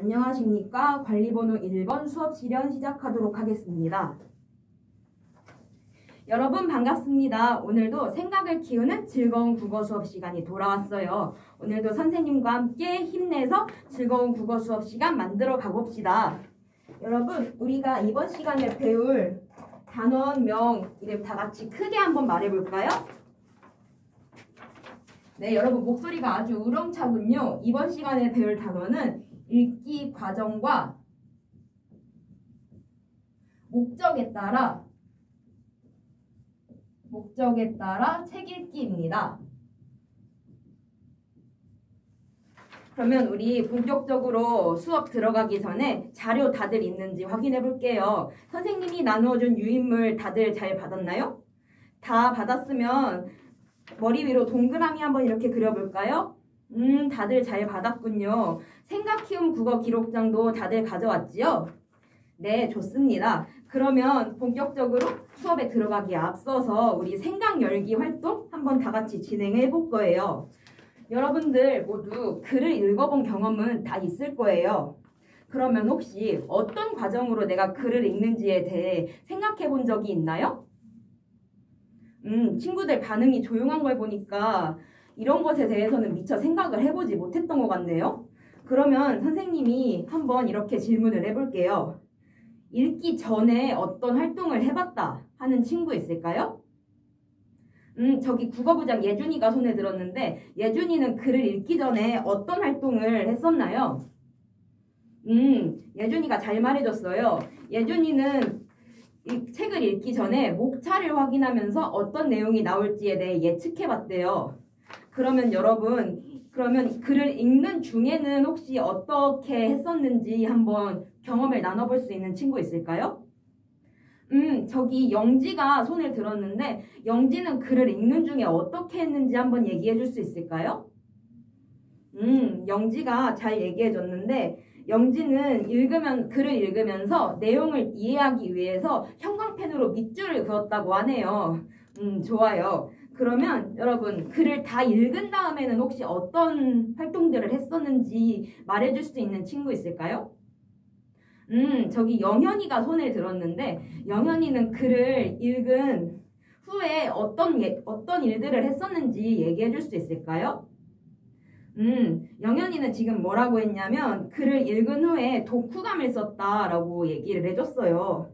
안녕하십니까. 관리번호 1번 수업 실현 시작하도록 하겠습니다. 여러분 반갑습니다. 오늘도 생각을 키우는 즐거운 국어 수업 시간이 돌아왔어요. 오늘도 선생님과 함께 힘내서 즐거운 국어 수업 시간 만들어 가봅시다. 여러분, 우리가 이번 시간에 배울 단원명 이름 다 같이 크게 한번 말해볼까요? 네, 여러분 목소리가 아주 우렁차군요. 이번 시간에 배울 단어는 읽기 과정과 목적에 따라 책 읽기입니다. 그러면 우리 본격적으로 수업 들어가기 전에 자료 다들 있는지 확인해 볼게요. 선생님이 나누어준 유인물 다들 잘 받았나요? 다 받았으면 머리 위로 동그라미 한번 이렇게 그려볼까요? 다들 잘 받았군요. 생각 키움 국어 기록장도 다들 가져왔지요? 네, 좋습니다. 그러면 본격적으로 수업에 들어가기에 앞서서 우리 생각 열기 활동 한번 다 같이 진행해 볼 거예요. 여러분들 모두 글을 읽어본 경험은 다 있을 거예요. 그러면 혹시 어떤 과정으로 내가 글을 읽는지에 대해 생각해 본 적이 있나요? 친구들 반응이 조용한 걸 보니까 이런 것에 대해서는 미처 생각을 해보지 못했던 것 같네요. 그러면 선생님이 한번 이렇게 질문을 해볼게요. 읽기 전에 어떤 활동을 해봤다 하는 친구 있을까요? 저기 국어부장 예준이가 손에 들었는데 예준이는 글을 읽기 전에 어떤 활동을 했었나요? 예준이가 잘 말해줬어요. 예준이는 이 책을 읽기 전에 목차를 확인하면서 어떤 내용이 나올지에 대해 예측해봤대요. 그러면 여러분, 글을 읽는 중에는 혹시 어떻게 했었는지 한번 경험을 나눠볼 수 있는 친구 있을까요? 저기 영지가 손을 들었는데 영지는 글을 읽는 중에 어떻게 했는지 한번 얘기해 줄 수 있을까요? 영지가 잘 얘기해 줬는데 영지는 글을 읽으면서 내용을 이해하기 위해서 형광펜으로 밑줄을 그었다고 하네요. 좋아요. 그러면 여러분 글을 다 읽은 다음에는 혹시 어떤 활동들을 했었는지 말해줄 수 있는 친구 있을까요? 저기 영현이가 손을 들었는데 영현이는 글을 읽은 후에 어떤 일들을 했었는지 얘기해줄 수 있을까요? 영현이는 지금 뭐라고 했냐면 글을 읽은 후에 독후감을 썼다라고 얘기를 해줬어요.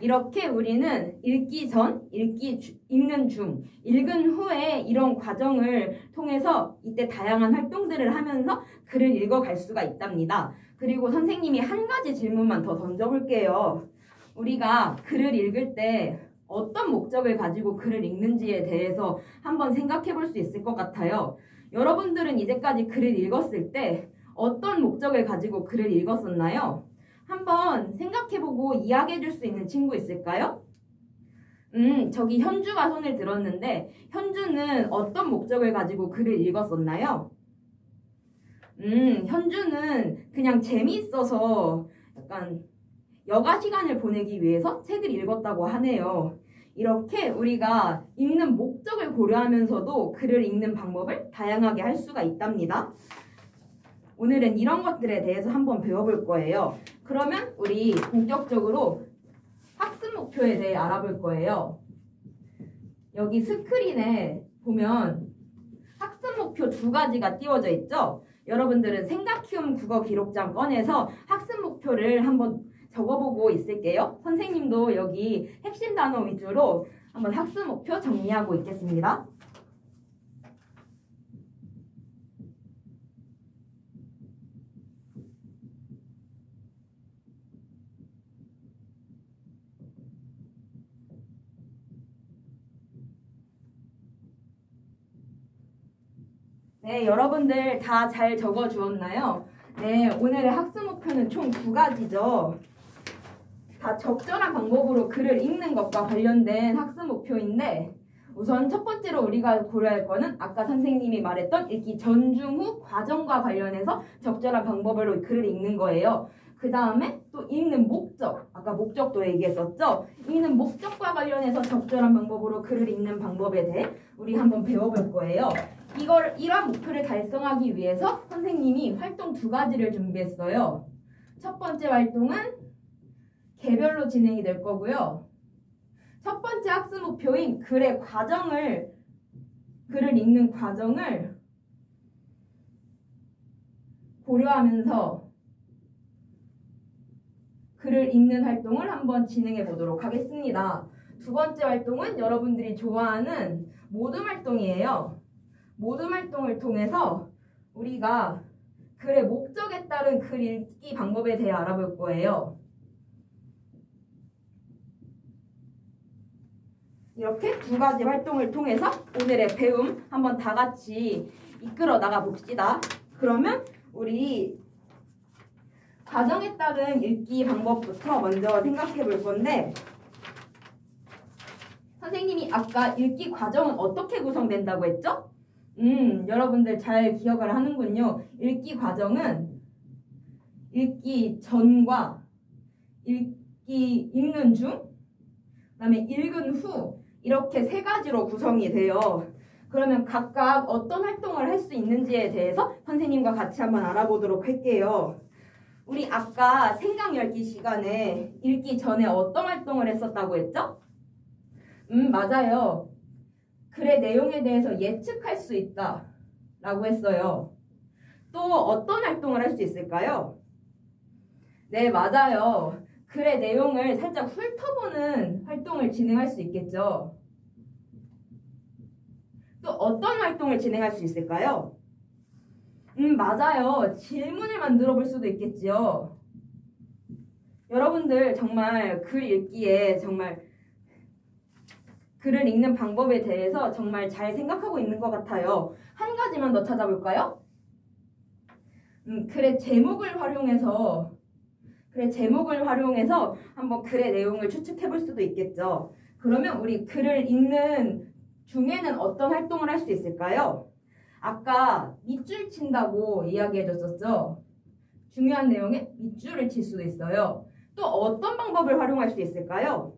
이렇게 우리는 읽기 전, 읽는 중, 읽은 후에 이런 과정을 통해서 이때 다양한 활동들을 하면서 글을 읽어갈 수가 있답니다. 그리고 선생님이 한 가지 질문만 더 던져볼게요. 우리가 글을 읽을 때 어떤 목적을 가지고 글을 읽는지에 대해서 한번 생각해 볼 수 있을 것 같아요. 여러분들은 이제까지 글을 읽었을 때 어떤 목적을 가지고 글을 읽었었나요? 한번 생각해보고 이야기해 줄 수 있는 친구 있을까요? 저기 현주가 손을 들었는데 현주는 어떤 목적을 가지고 글을 읽었었나요? 현주는 그냥 재미있어서 약간 여가 시간을 보내기 위해서 책을 읽었다고 하네요. 이렇게 우리가 읽는 목적을 고려하면서도 글을 읽는 방법을 다양하게 할 수가 있답니다. 오늘은 이런 것들에 대해서 한번 배워볼 거예요. 그러면 우리 본격적으로 학습 목표에 대해 알아볼 거예요. 여기 스크린에 보면 학습 목표 2가지가 띄워져 있죠? 여러분들은 생각 키움 국어 기록장 꺼내서 학습 목표를 한번 적어보고 있을게요. 선생님도 여기 핵심 단어 위주로 한번 학습 목표 정리하고 있겠습니다. 네, 여러분들 다 잘 적어주었나요? 네, 오늘의 학습 목표는 총 2가지죠. 다 적절한 방법으로 글을 읽는 것과 관련된 학습 목표인데 우선 첫 번째로 우리가 고려할 거는 아까 선생님이 말했던 읽기 전, 중, 후 과정과 관련해서 적절한 방법으로 글을 읽는 거예요. 그 다음에 또 읽는 목적, 아까 목적도 얘기했었죠? 읽는 목적과 관련해서 적절한 방법으로 글을 읽는 방법에 대해 우리 한번 배워볼 거예요. 이러한 목표를 달성하기 위해서 선생님이 활동 2가지를 준비했어요. 첫 번째 활동은 개별로 진행이 될 거고요. 첫 번째 학습 목표인 글의 과정을, 글을 읽는 과정을 고려하면서 글을 읽는 활동을 한번 진행해 보도록 하겠습니다. 두 번째 활동은 여러분들이 좋아하는 모둠 활동이에요. 모둠 활동을 통해서 우리가 글의 목적에 따른 글 읽기 방법에 대해 알아볼 거예요. 이렇게 두 가지 활동을 통해서 오늘의 배움 한번 다 같이 이끌어 나가 봅시다. 그러면 우리 과정에 따른 읽기 방법부터 먼저 생각해 볼 건데, 선생님이 아까 읽기 과정은 어떻게 구성된다고 했죠? 여러분들 잘 기억을 하는군요. 읽기 과정은 읽기 전과 읽는 중, 그 다음에 읽은 후, 이렇게 세 가지로 구성이 돼요. 그러면 각각 어떤 활동을 할 수 있는지에 대해서 선생님과 같이 한번 알아보도록 할게요. 우리 아까 생각 열기 시간에 읽기 전에 어떤 활동을 했었다고 했죠? 맞아요. 글의 내용에 대해서 예측할 수 있다 라고 했어요. 또 어떤 활동을 할 수 있을까요? 네, 맞아요. 글의 내용을 살짝 훑어보는 활동을 진행할 수 있겠죠. 또 어떤 활동을 진행할 수 있을까요? 맞아요. 질문을 만들어 볼 수도 있겠지요. 여러분들 정말 글 읽기에 정말 글을 읽는 방법에 대해서 정말 잘 생각하고 있는 것 같아요. 한 가지만 더 찾아볼까요? 글의 제목을 활용해서 한번 글의 내용을 추측해 볼 수도 있겠죠. 그러면 우리 글을 읽는 중에는 어떤 활동을 할 수 있을까요? 아까 밑줄 친다고 이야기해 줬었죠. 중요한 내용에 밑줄을 칠 수도 있어요. 또 어떤 방법을 활용할 수 있을까요?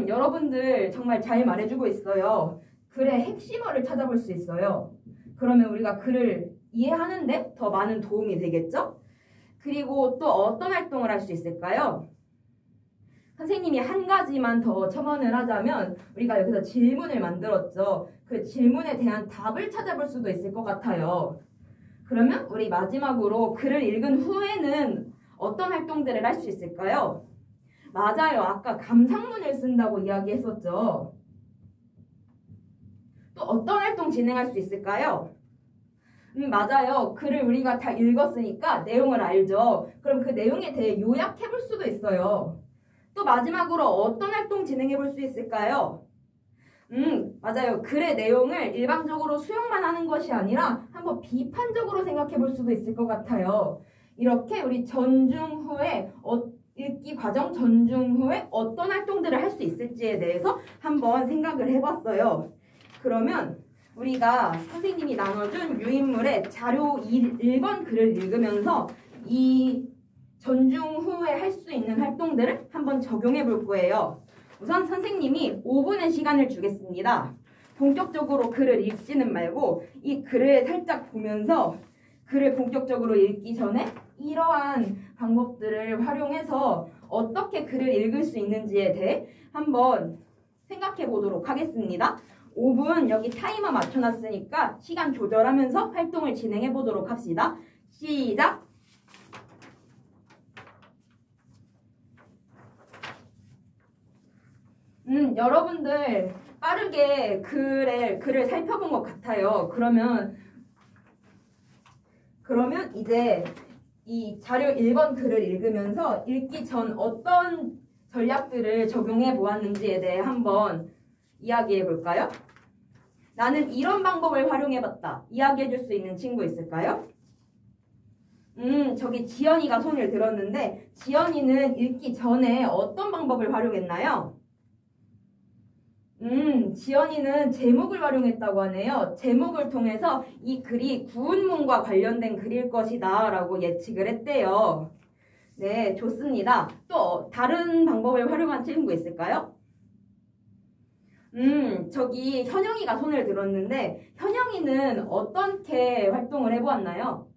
여러분들 정말 잘 말해주고 있어요. 글의 핵심어를 찾아볼 수 있어요. 그러면 우리가 글을 이해하는데 더 많은 도움이 되겠죠? 그리고 또 어떤 활동을 할 수 있을까요? 선생님이 한 가지만 더 첨언을 하자면 우리가 여기서 질문을 만들었죠. 그 질문에 대한 답을 찾아볼 수도 있을 것 같아요. 그러면 우리 마지막으로 글을 읽은 후에는 어떤 활동들을 할 수 있을까요? 맞아요. 아까 감상문을 쓴다고 이야기했었죠. 또 어떤 활동 진행할 수 있을까요? 맞아요. 글을 우리가 다 읽었으니까 내용을 알죠. 그럼 그 내용에 대해 요약해 볼 수도 있어요. 또 마지막으로 어떤 활동 진행해 볼 수 있을까요? 맞아요. 글의 내용을 일방적으로 수용만 하는 것이 아니라 한번 비판적으로 생각해 볼 수도 있을 것 같아요. 이렇게 우리 전중 후에 읽기 과정 전중 후에 어떤 활동들을 할 수 있을지에 대해서 한번 생각을 해봤어요. 그러면 우리가 선생님이 나눠준 유인물의 자료 1번 글을 읽으면서 이 전중 후에 할 수 있는 활동들을 한번 적용해 볼 거예요. 우선 선생님이 5분의 시간을 주겠습니다. 본격적으로 글을 읽지는 말고 이 글을 살짝 보면서 글을 본격적으로 읽기 전에 이러한 방법들을 활용해서 어떻게 글을 읽을 수 있는지에 대해 한번 생각해 보도록 하겠습니다. 5분 여기 타이머 맞춰놨으니까 시간 조절하면서 활동을 진행해 보도록 합시다. 시작! 여러분들 빠르게 글을 살펴본 것 같아요. 그러면 이제 이 자료 1번 글을 읽으면서 읽기 전 어떤 전략들을 적용해 보았는지에 대해 한번 이야기해 볼까요? 나는 이런 방법을 활용해 봤다. 이야기해 줄 수 있는 친구 있을까요? 저기 지연이가 손을 들었는데 지연이는 읽기 전에 어떤 방법을 활용했나요? 지연이는 제목을 활용했다고 하네요. 제목을 통해서 이 글이 구운문과 관련된 글일 것이다 라고 예측을 했대요. 네, 좋습니다. 또 다른 방법을 활용한 친구 있을까요? 저기 현영이가 손을 들었는데 현영이는 어떻게 활동을 해보았나요?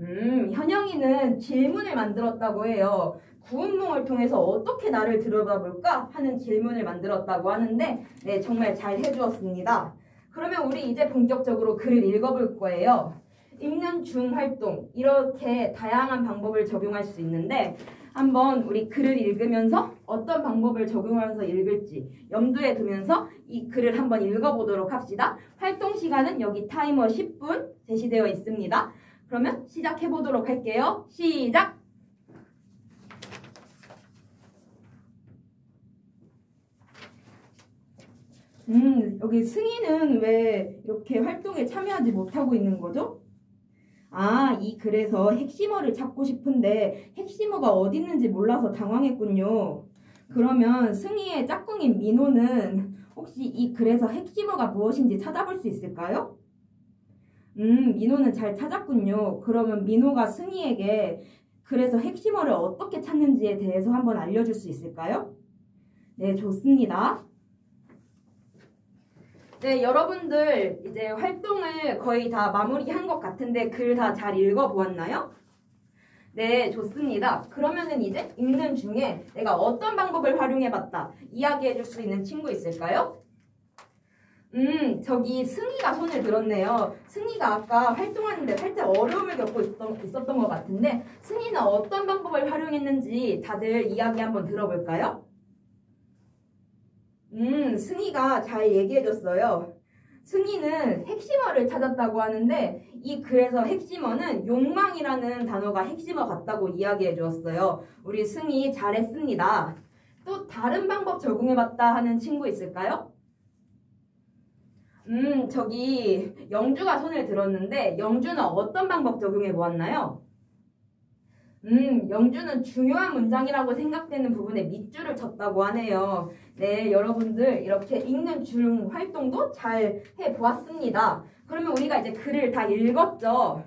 현영이는 질문을 만들었다고 해요. 구운몽을 통해서 어떻게 나를 들여다볼까 하는 질문을 만들었다고 하는데 네, 정말 잘 해주었습니다. 그러면 우리 이제 본격적으로 글을 읽어볼 거예요. 읽는 중 활동, 이렇게 다양한 방법을 적용할 수 있는데 한번 우리 글을 읽으면서 어떤 방법을 적용하면서 읽을지 염두에 두면서 이 글을 한번 읽어보도록 합시다. 활동 시간은 여기 타이머 10분 제시되어 있습니다. 그러면 시작해보도록 할게요. 시작! 여기 승희는 왜 이렇게 활동에 참여하지 못하고 있는 거죠? 아, 이 글에서 핵심어를 찾고 싶은데 핵심어가 어디 있는지 몰라서 당황했군요. 그러면 승희의 짝꿍인 민호는 혹시 이 글에서 핵심어가 무엇인지 찾아볼 수 있을까요? 민호는 잘 찾았군요. 그러면 민호가 승희에게 글에서 핵심어를 어떻게 찾는지에 대해서 한번 알려줄 수 있을까요? 네, 좋습니다. 네, 여러분들 이제 활동을 거의 다 마무리한 것 같은데 글 다 잘 읽어보았나요? 네, 좋습니다. 그러면은 이제 읽는 중에 내가 어떤 방법을 활용해봤다 이야기해줄 수 있는 친구 있을까요? 저기 승희가 손을 들었네요. 승희가 아까 활동하는데 살짝 어려움을 겪고 있었던 것 같은데 승희는 어떤 방법을 활용했는지 다들 이야기 한번 들어볼까요? 승희가 잘 얘기해줬어요. 승희는 핵심어를 찾았다고 하는데 이 글에서 핵심어는 욕망이라는 단어가 핵심어 같다고 이야기해 주었어요. 우리 승희 잘했습니다. 또 다른 방법 적용해봤다 하는 친구 있을까요? 저기 영주가 손을 들었는데 영주는 어떤 방법 적용해 보았나요? 영주는 중요한 문장이라고 생각되는 부분에 밑줄을 쳤다고 하네요. 네, 여러분들 이렇게 읽는 중 활동도 잘 해보았습니다. 그러면 우리가 이제 글을 다 읽었죠?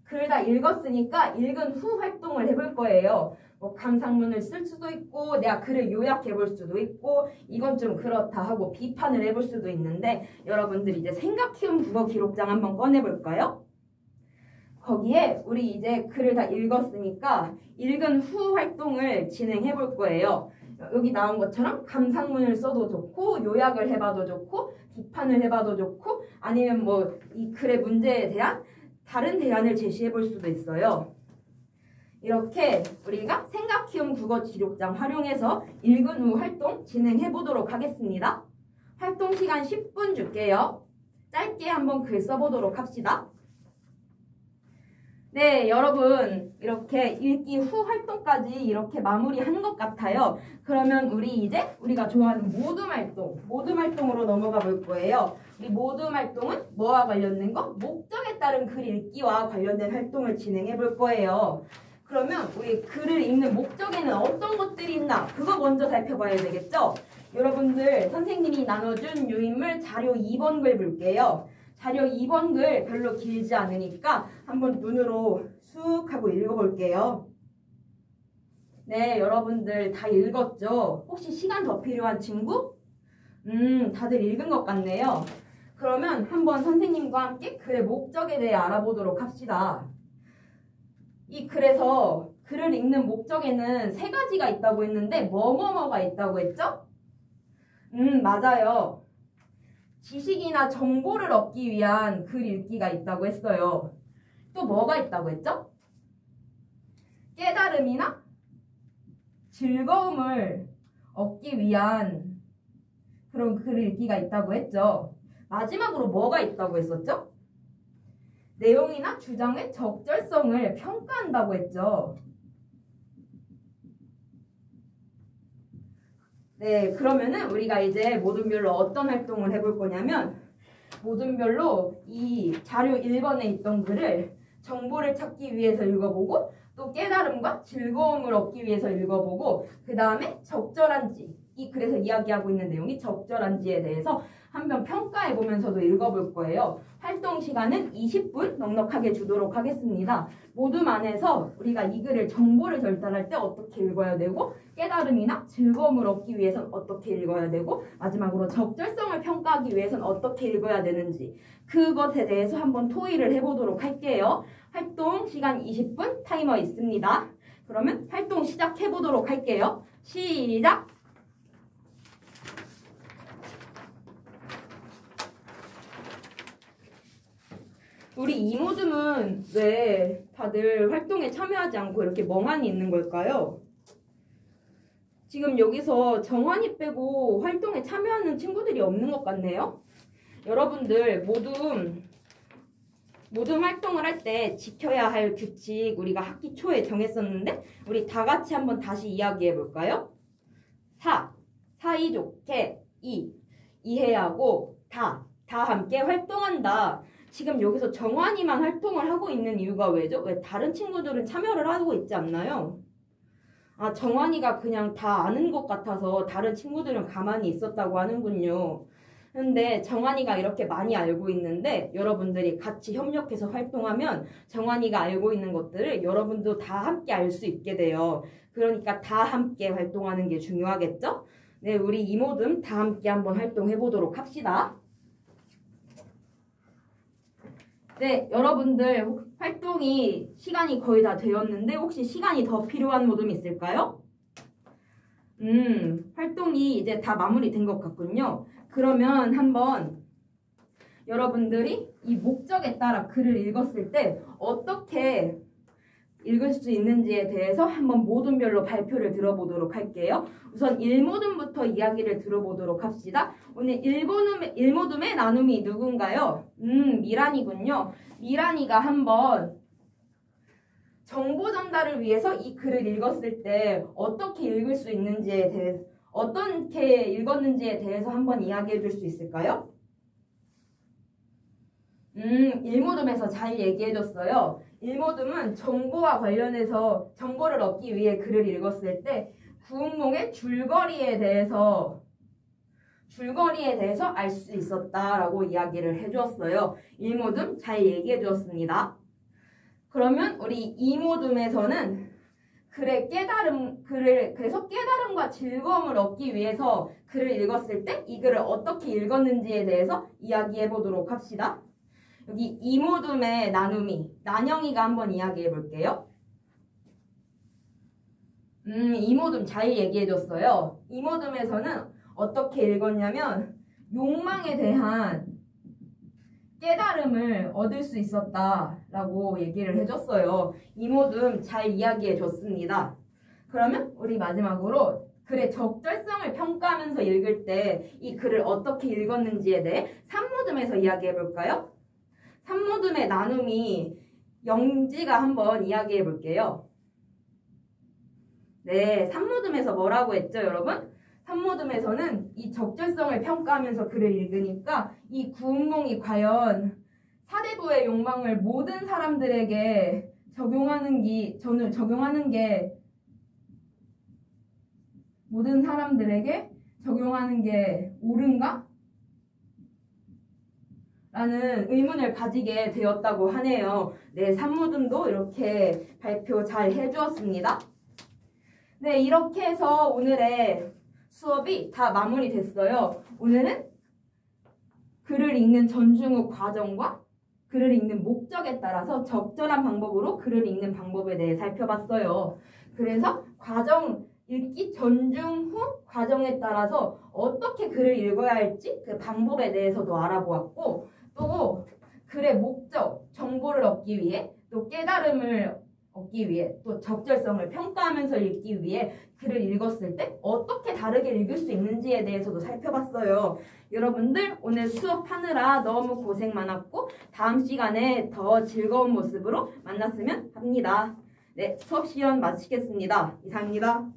글을 다 읽었으니까 읽은 후 활동을 해볼 거예요. 뭐 감상문을 쓸 수도 있고 내가 글을 요약해 볼 수도 있고 이건 좀 그렇다 하고 비판을 해볼 수도 있는데 여러분들 이제 생각키움 국어 기록장 한번 꺼내볼까요? 거기에 우리 이제 글을 다 읽었으니까 읽은 후 활동을 진행해 볼 거예요. 여기 나온 것처럼 감상문을 써도 좋고 요약을 해봐도 좋고 비판을 해봐도 좋고 아니면 뭐 이 글의 문제에 대한 다른 대안을 제시해 볼 수도 있어요. 이렇게 우리가 생각키움 국어 기록장 활용해서 읽은 후 활동 진행해 보도록 하겠습니다. 활동 시간 10분 줄게요. 짧게 한번 글 써보도록 합시다. 네, 여러분 이렇게 읽기 후 활동까지 이렇게 마무리한 것 같아요. 그러면 우리가 좋아하는 모둠 활동으로 넘어가 볼 거예요. 우리 모둠 활동은 뭐와 관련된 거? 목적에 따른 글 읽기와 관련된 활동을 진행해 볼 거예요. 그러면 우리 글을 읽는 목적에는 어떤 것들이 있나? 그거 먼저 살펴봐야 되겠죠? 여러분들 선생님이 나눠준 유인물 자료 2번 글 볼게요. 자료 2번 글 별로 길지 않으니까 한번 눈으로 쑥 하고 읽어볼게요. 네, 여러분들 다 읽었죠? 혹시 시간 더 필요한 친구? 다들 읽은 것 같네요. 그러면 한번 선생님과 함께 글의 목적에 대해 알아보도록 합시다. 이 글에서 글을 읽는 목적에는 3가지가 있다고 했는데 뭐뭐뭐가 있다고 했죠? 맞아요. 지식이나 정보를 얻기 위한 글 읽기가 있다고 했어요. 또 뭐가 있다고 했죠? 깨달음이나 즐거움을 얻기 위한 그런 글 읽기가 있다고 했죠. 마지막으로 뭐가 있다고 했었죠? 내용이나 주장의 적절성을 평가한다고 했죠. 네, 그러면은 우리가 이제 모둠별로 어떤 활동을 해볼 거냐면 모둠별로 이 자료 1번에 있던 글을 정보를 찾기 위해서 읽어보고 또 깨달음과 즐거움을 얻기 위해서 읽어보고 그 다음에 적절한지 이 글에서 이야기하고 있는 내용이 적절한지에 대해서 한번 평가해보면서도 읽어볼 거예요. 활동 시간은 20분 넉넉하게 주도록 하겠습니다. 모둠 안에서 우리가 이 글을 정보를 절단할 때 어떻게 읽어야 되고 깨달음이나 즐거움을 얻기 위해서는 어떻게 읽어야 되고 마지막으로 적절성을 평가하기 위해서는 어떻게 읽어야 되는지 그것에 대해서 한번 토의를 해보도록 할게요. 활동 시간 20분 타이머 있습니다. 그러면 활동 시작해 보도록 할게요. 시작! 우리 이모듬은 왜 다들 활동에 참여하지 않고 이렇게 멍하니 있는 걸까요? 지금 여기서 정환이 빼고 활동에 참여하는 친구들이 없는 것 같네요. 여러분들 모든 활동을 할 때 지켜야 할 규칙 우리가 학기 초에 정했었는데 우리 다 같이 한번 다시 이야기해 볼까요? 사이좋게 이해하고 다 함께 활동한다. 지금 여기서 정환이만 활동을 하고 있는 이유가 왜죠? 왜 다른 친구들은 참여를 하고 있지 않나요? 아, 정환이가 그냥 다 아는 것 같아서 다른 친구들은 가만히 있었다고 하는군요. 근데 정환이가 이렇게 많이 알고 있는데 여러분들이 같이 협력해서 활동하면 정환이가 알고 있는 것들을 여러분도 다 함께 알 수 있게 돼요. 그러니까 다 함께 활동하는 게 중요하겠죠? 네, 우리 이모듬 다 함께 한번 활동해 보도록 합시다. 네, 여러분들 활동이 시간이 거의 다 되었는데 혹시 시간이 더 필요한 모듬 있을까요? 활동이 이제 다 마무리된 것 같군요. 그러면 한번 여러분들이 이 목적에 따라 글을 읽었을 때 어떻게 읽을 수 있는지에 대해서 한번 모둠별로 발표를 들어보도록 할게요. 우선 1모둠부터 이야기를 들어보도록 합시다. 오늘 1모둠의 나눔이 누군가요? 미란이군요. 미란이가 한번 정보 전달을 위해서 이 글을 읽었을 때 어떻게 읽을 수 있는지에 대해서 어떻게 읽었는지에 대해서 한번 이야기해 줄 수 있을까요? 1모둠에서 잘 얘기해 줬어요. 1모둠은 정보와 관련해서 정보를 얻기 위해 글을 읽었을 때 구운몽의 줄거리에 대해서 알 수 있었다라고 이야기를 해주었어요. 1모둠 잘 얘기해 주었습니다. 그러면 우리 2모둠에서는 그래서 깨달음과 즐거움을 얻기 위해서 글을 읽었을 때 이 글을 어떻게 읽었는지에 대해서 이야기해 보도록 합시다. 여기 2모둠의 나눔이 난영이가 한번 이야기해 볼게요. 2모둠 잘 얘기해 줬어요. 2모둠에서는 어떻게 읽었냐면 욕망에 대한 깨달음을 얻을 수 있었다라고 얘기를 해줬어요. 2모둠 잘 이야기해 줬습니다. 그러면 우리 마지막으로 글의 적절성을 평가하면서 읽을 때 이 글을 어떻게 읽었는지에 대해 3모둠에서 이야기해 볼까요? 3모둠의 나눔이 영지가 한번 이야기해 볼게요. 네, 3모둠에서 뭐라고 했죠, 여러분? 3모둠에서는 이 적절성을 평가하면서 글을 읽으니까 이 구운몽이 과연 사대부의 욕망을 모든 사람들에게 적용하는 게 모든 사람들에게 적용하는 게 옳은가? 라는 의문을 가지게 되었다고 하네요. 네, 3모둠도 이렇게 발표 잘 해주었습니다. 네, 이렇게 해서 오늘의 수업이 다 마무리됐어요. 오늘은 글을 읽는 전중후 과정과 글을 읽는 목적에 따라서 적절한 방법으로 글을 읽는 방법에 대해 살펴봤어요. 그래서 읽기 전중후 과정에 따라서 어떻게 글을 읽어야 할지 그 방법에 대해서도 알아보았고 또 글의 목적, 정보를 얻기 위해 또 깨달음을 얻기 위해 또 적절성을 평가하면서 읽기 위해 글을 읽었을 때 어떻게 다르게 읽을 수 있는지에 대해서도 살펴봤어요. 여러분들 오늘 수업하느라 너무 고생 많았고 다음 시간에 더 즐거운 모습으로 만났으면 합니다. 네, 수업 시연 마치겠습니다. 이상입니다.